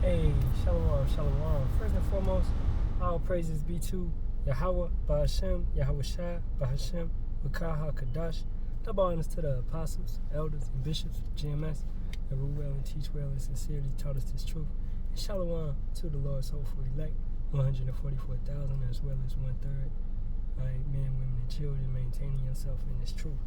Hey, Shalawam, Shalawam. First and foremost, all praises be to Yahawah, Bahashem, Yahawashi, Bahashem, Wakaha, Kadash. Double honors to the apostles, elders, and bishops, GMS, that rule well and teach well and sincerely taught us this truth. And Shalawam to the Lord's hopeful elect, 144,000 as well as 1/3. Alright, men, women, and children, maintaining yourself in this truth.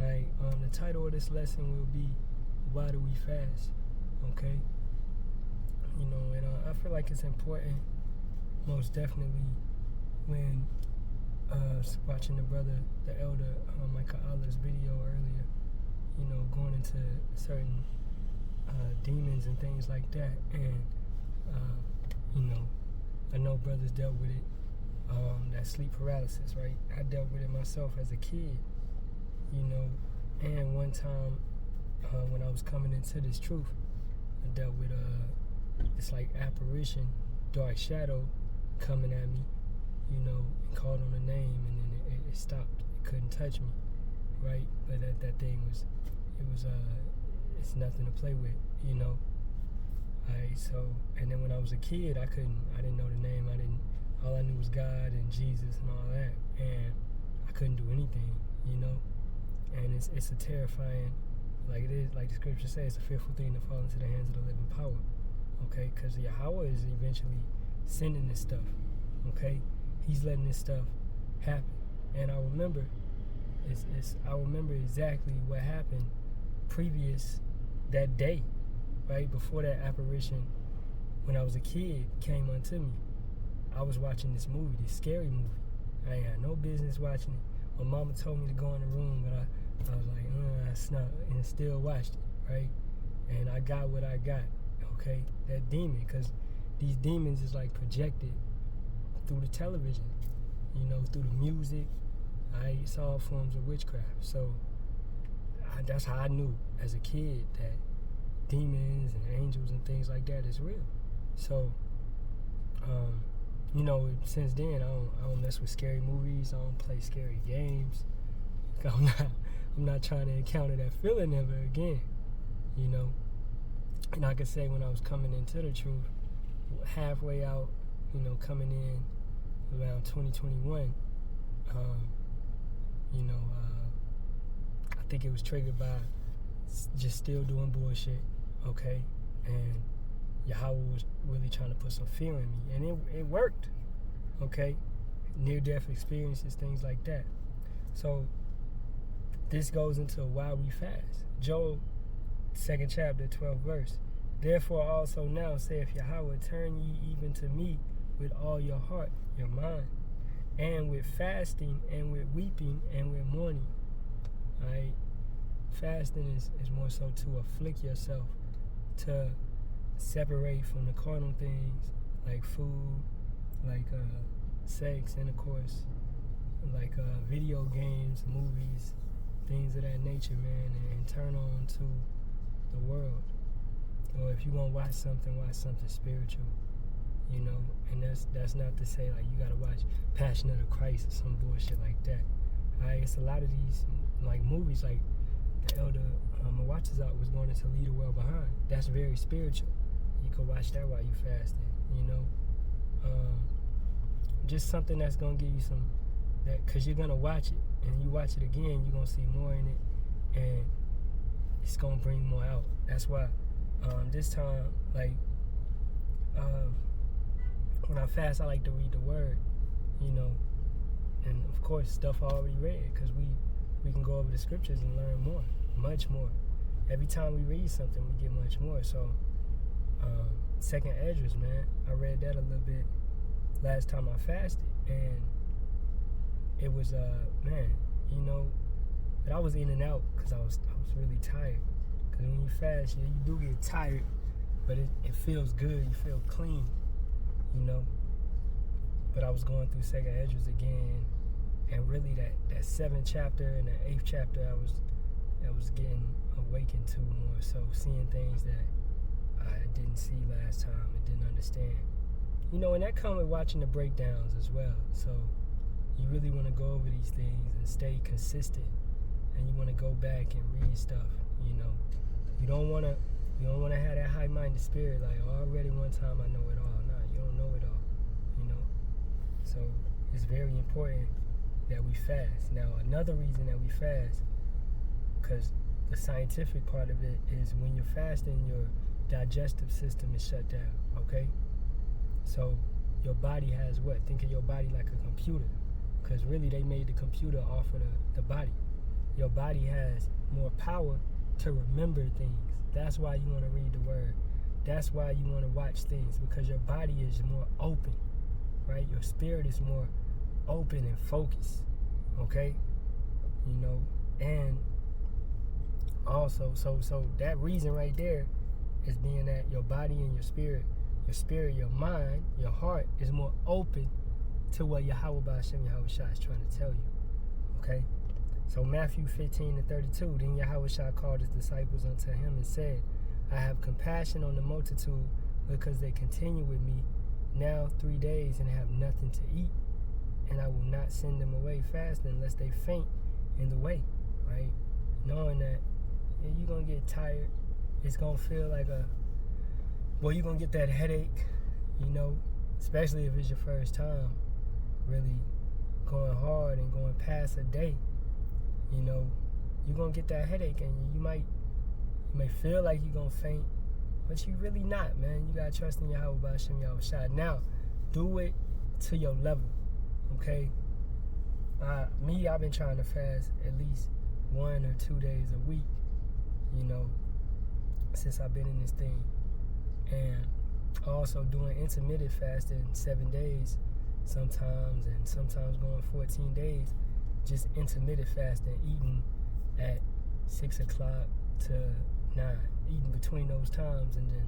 Alright, the title of this lesson will be, Why Do We Fast? Okay? You know, and I feel like it's important, most definitely, when watching the elder Michael Allah's video earlier, you know, going into certain demons and things like that. And, you know, I know brothers dealt with it, that sleep paralysis, right? I dealt with it myself as a kid, you know, and one time when I was coming into this truth, I dealt with it's like apparition, dark shadow coming at me, you know, and called on a name, and then it stopped. It couldn't touch me, right? But that thing it's nothing to play with, you know. Alright, so, and then when I was a kid, I didn't know the name. All I knew was God and Jesus and all that, and I couldn't do anything, you know. And it's a terrifying, like it is, like the scripture says, it's a fearful thing to fall into the hands of the living power. Okay, because Yahawah is eventually sending this stuff. Okay, He's letting this stuff happen, and I remember exactly what happened previous that day, right before that apparition. When I was a kid, came unto me. I was watching this movie, this scary movie. I ain't had no business watching it. My mama told me to go in the room, but I was like, I snuck and still watched it, right? And I got what I got. Okay, that demon, because these demons is like projected through the television, you know, through the music. I saw forms of witchcraft. So that's how I knew as a kid that demons and angels and things like that is real. So, you know, since then I don't mess with scary movies. I don't play scary games. I'm not trying to encounter that feeling ever again, you know. And I could say when I was coming into the truth, halfway out, you know, coming in around 2021, you know, I think it was triggered by just still doing bullshit, okay? And Yahawah was really trying to put some fear in me, and it worked, okay? Near-death experiences, things like that. So this goes into why we fast. Joel 2nd chapter, 12th verse. Therefore also now saith Yahawah, turn ye even to me with all your heart, your mind, and with fasting, and with weeping, and with mourning. Alright? Fasting is more so to afflict yourself, to separate from the carnal things, like food, like sex, intercourse, like video games, movies, things of that nature, man, and turn on to the world. Or if you're gonna watch something spiritual, you know. And that's not to say like you gotta watch Passion of the Christ or some bullshit like that. Alright, it's a lot of these like movies, like the elder Mawatazat was going into Leave the World Behind. That's very spiritual. You can watch that while you fasting, you know. Just something that's gonna give you some, that, because you're gonna watch it, and you watch it again, you're gonna see more in it, and it's gonna bring more out. That's why this time, like, when I fast, I like to read the word, you know, and of course stuff I already read, because we can go over the scriptures and learn more, much more. Every time we read something, we get much more. So 2nd Esdras, man, I read that a little bit last time I fasted, and it was man, you know, but I was in and out because I was really tired. Because when you fast, you do get tired, but it feels good. You feel clean, you know. But I was going through 2nd Esdras again, and really that 7th chapter and the 8th chapter, I was getting awakened to more. So seeing things that I didn't see last time and didn't understand, you know. And that comes with watching the breakdowns as well. So you really want to go over these things and stay consistent, and you want to go back and read stuff, you know. You don't want to have that high-minded spirit like, oh, I already want one time I know it all. Nah, you don't know it all, you know. So it's very important that we fast. Now, another reason that we fast, because the scientific part of it is when you're fasting, your digestive system is shut down, okay? So your body has what? Think of your body like a computer, because really they made the computer off of the body. Your body has more power to remember things. That's why you want to read the word. That's why you want to watch things, because your body is more open, right? Your spirit is more open and focused, okay? You know, and also, so that reason right there is being that your body and your spirit, your mind, your heart is more open to what Yahawah Yahawashi is trying to tell you, okay? So Matthew 15:32, then Yahawashi called his disciples unto him and said, I have compassion on the multitude because they continue with me now 3 days and have nothing to eat, and I will not send them away fasting unless they faint in the way, right? Knowing that you're going to get tired. It's going to feel like you're going to get that headache, you know, especially if it's your first time really going hard and going past a day. You know, you're going to get that headache, and you may feel like you're going to faint, but you really not, man. You got to trust in Yahawah Yahawashi. Now, do it to your level, okay? I've been trying to fast at least 1 or 2 days a week, you know, since I've been in this thing. And also doing intermittent fasting 7 days sometimes, and sometimes going 14 days, just intermittent fasting, eating at 6 o'clock to 9, eating between those times, and then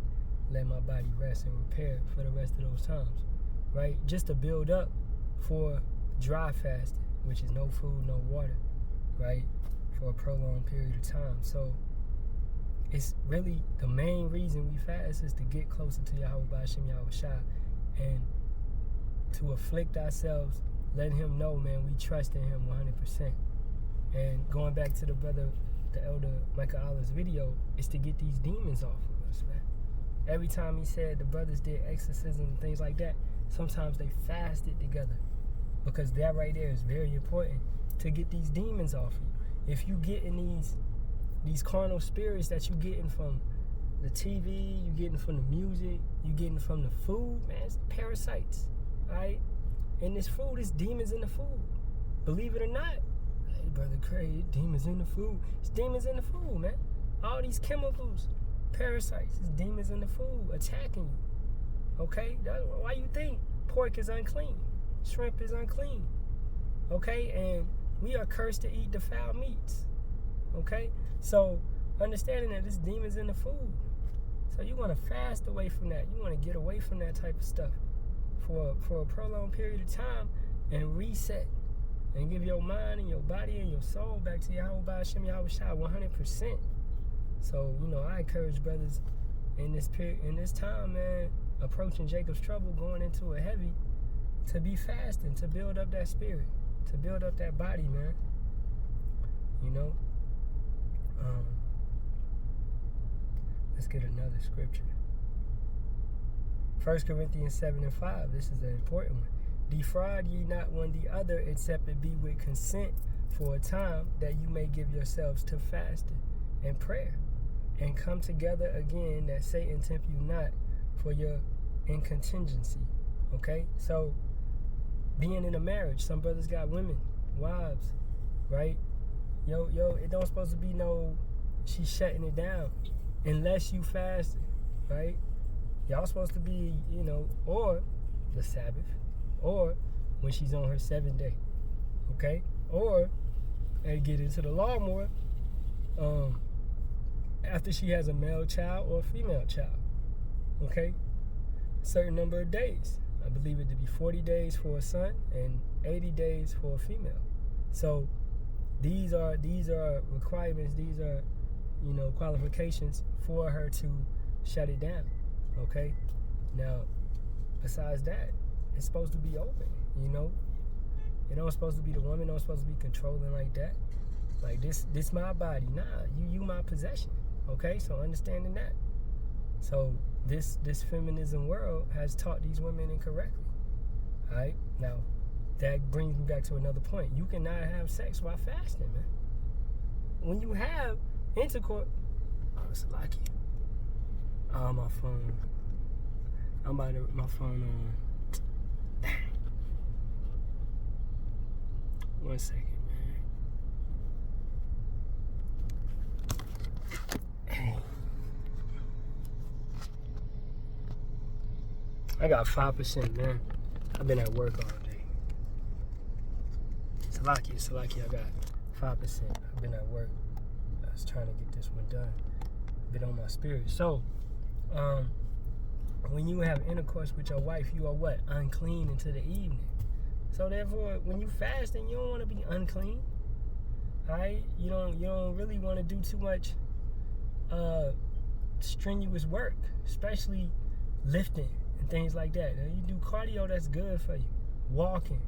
let my body rest and repair for the rest of those times, right? Just to build up for dry fasting, which is no food, no water, right? For a prolonged period of time. So it's really the main reason we fast is to get closer to Yahawah Yahawashi and to afflict ourselves, letting him know, man, we trust in him 100%. And going back to the elder Michael Allah's video, is to get these demons off of us, man. Every time he said the brothers did exorcism and things like that, sometimes they fasted together, because that right there is very important to get these demons off of you. If you get in these carnal spirits that you getting from the TV, you getting from the music, you getting from the food, man, it's parasites, right? And this food, it's demons in the food. Believe it or not. Hey, Brother Craig, demons in the food. It's demons in the food, man. All these chemicals, parasites, it's demons in the food attacking you. Okay? That's why you think pork is unclean, shrimp is unclean. Okay? And we are cursed to eat defiled meats. Okay? So, understanding that there's demons in the food. So you want to fast away from that. You want to get away from that type of stuff for a prolonged period of time and reset and give your mind and your body and your soul back to Yahawah Yahawashi 100%. So, you know, I encourage brothers in this time, man, approaching Jacob's trouble, going into a heavy, to be fasting, to build up that spirit, to build up that body, man. You know? Let's get another scripture. 1 Corinthians 7:5. This is an important one. Defraud ye not one the other, except it be with consent for a time, that you may give yourselves to fasting and prayer, and come together again, that Satan tempt you not for your incontingency. Okay? So, being in a marriage, some brothers got women, wives, right? Yo, it don't supposed to be no, she's shutting it down unless you fasting, right? Y'all supposed to be, you know, or the Sabbath, or when she's on her 7th day, okay? Or, and get into the law more, after she has a male child or a female child, okay? Certain number of days. I believe it to be 40 days for a son and 80 days for a female. So these are requirements, these are, you know, qualifications for her to shut it down. Okay? Now, besides that, it's supposed to be open, you know? It don't supposed to be, the woman don't supposed to be controlling like that. Like, this my body. Nah, you my possession. Okay? So understanding that. So this feminism world has taught these women incorrectly. All right, now that brings me back to another point. You cannot have sex while fasting, man. When you have intercourse, it's lucky. Oh, my phone. I'm about to my phone on. Dang. 1 second, man. Hey. I got 5%, man. I've been at work all day. Salaki, I got 5%. I've been at work. I was trying to get this one done. Been on my spirit. So, when you have intercourse with your wife, you are what? Unclean into the evening. So therefore, when you fasting, you don't want to be unclean. Alright? You don't really want to do too much strenuous work, especially lifting and things like that. Now, you do cardio, that's good for you. Walking.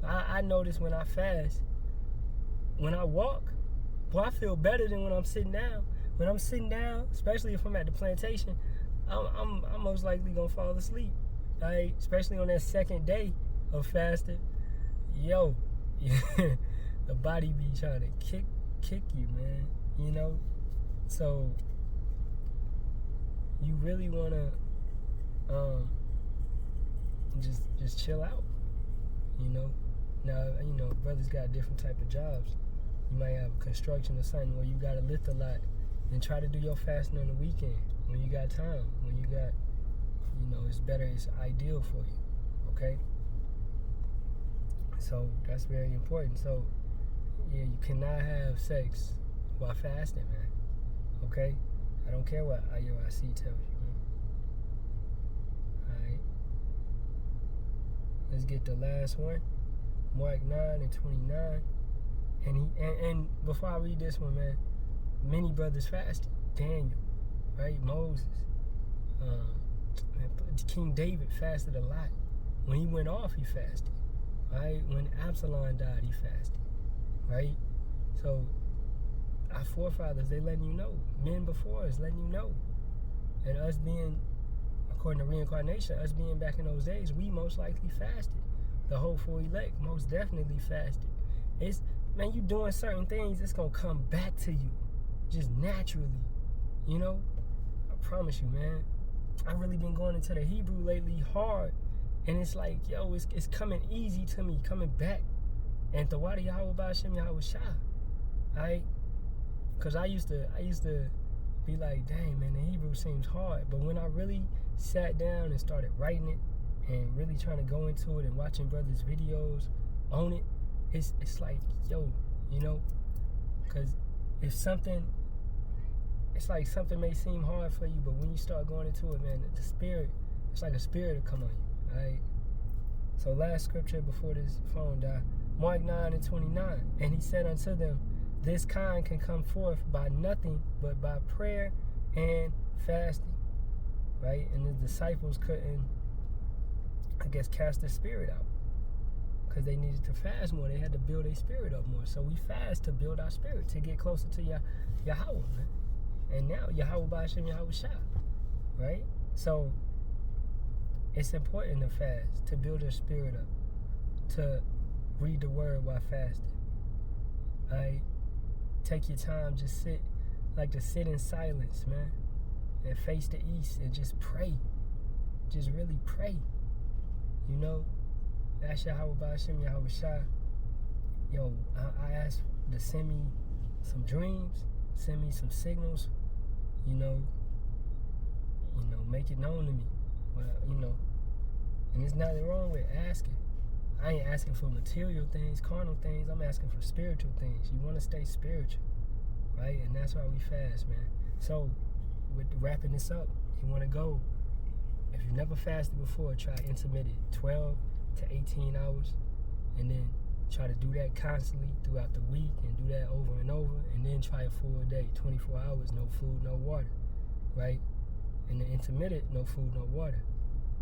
I notice when I fast, when I walk, boy, I feel better than when I'm sitting down. When I'm sitting down, especially if I'm at the plantation, I'm most likely gonna fall asleep. Right? Especially on that second day of fasting. Yo, the body be trying to kick you, man. You know? So you really wanna just chill out. You know? Now, brothers got different type of jobs. You might have construction or something where you gotta lift a lot. Then try to do your fasting on the weekend when you got time. When you got, it's better, it's ideal for you. Okay? So that's very important. So yeah, you cannot have sex while fasting, man. Okay? I don't care what Yahawashi tells you, man. Alright. Let's get the last one. Mark 9:29. And before I read this one, man, many brothers fasted. Daniel, right? Moses. King David fasted a lot. When he went off, he fasted. Right? When Absalom died, he fasted. Right? So our forefathers, they letting you know. Men before us letting you know. And us being, according to reincarnation, us being back in those days, we most likely fasted. The hopeful elect most definitely fasted. Man, you doing certain things, it's gonna come back to you just naturally. I promise you, man. I really been going into the Hebrew lately hard, and it's like, yo, it's coming easy to me, coming back. And Tawadi Yahawah Ba'ashem Yahawashi. Alright? Cause I used to be like, dang, man, the Hebrew seems hard. But when I really sat down and started writing it and really trying to go into it and watching brothers' videos on it, it's like, yo, because if something, it's like something may seem hard for you, but when you start going into it, man, the spirit, it's like a spirit will come on you, all right? So last scripture before this phone died, Mark 9:29, and he said unto them, this kind can come forth by nothing but by prayer and fasting, right? And the disciples couldn't, cast the spirit out, because they needed to fast more. They had to build their spirit up more. So we fast to build our spirit, to get closer to Yahawah, man. And now, Yahawah Ba'ashem Yahawashi, right? So it's important to fast, to build your spirit up, to read the word while fasting. Right? Take your time, just sit in silence, man. And face the east and just pray. Just really pray. That's Yahawah Ba'ashem Yahawashi. Yo, I asked to send me some dreams, send me some signals, make it known to me. Well, and there's nothing wrong with asking. I ain't asking for material things, carnal things. I'm asking for spiritual things. You want to stay spiritual, right? And that's why we fast, man. So, with wrapping this up, you want to go. If you've never fasted before, try intermittent, 12 to 18 hours, and then try to do that constantly throughout the week, and do that over and over, and then try a full day, 24 hours, no food, no water, right? And the intermittent, no food, no water,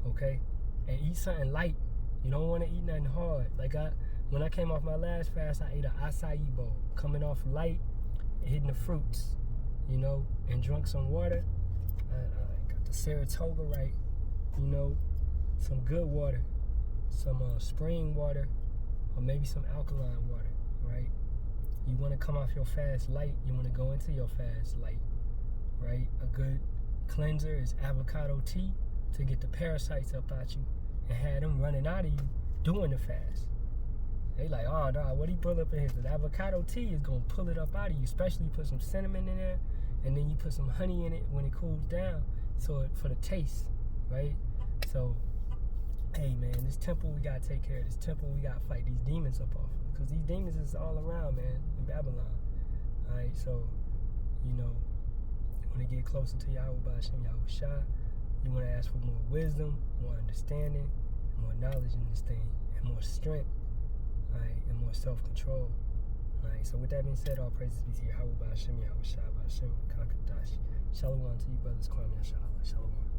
okay? And eat something light. You don't want to eat nothing hard. Like when I came off my last fast, I ate an acai bowl, coming off light, hitting the fruits, and drunk some water. I got the Saratoga right, you know, some good water, some spring water, or maybe some alkaline water, right? You want to come off your fast light, you want to go into your fast light, right? A good cleanser is avocado tea to get the parasites up out you and have them running out of you during the fast. They like, oh, dog, what he pull up in here? Because avocado tea is going to pull it up out of you, especially you put some cinnamon in there, and then you put some honey in it when it cools down, so for the taste, right? So, hey, man, this temple, we got to take care of this temple. We got to fight these demons up off, because these demons is all around, man, in Babylon. All right, so, you know, you want to get closer to Yahawah by Hashem, Yahawashi. You want to ask for more wisdom, more understanding, and more knowledge in this thing, and more strength. All right, and more self-control. All right, so with that being said, all praises be to Yahawah by Hashem, Yahawashi, by Hashem, Kakadash. Shalawam to you, brothers. Kwame Yasharahla. Shalawam.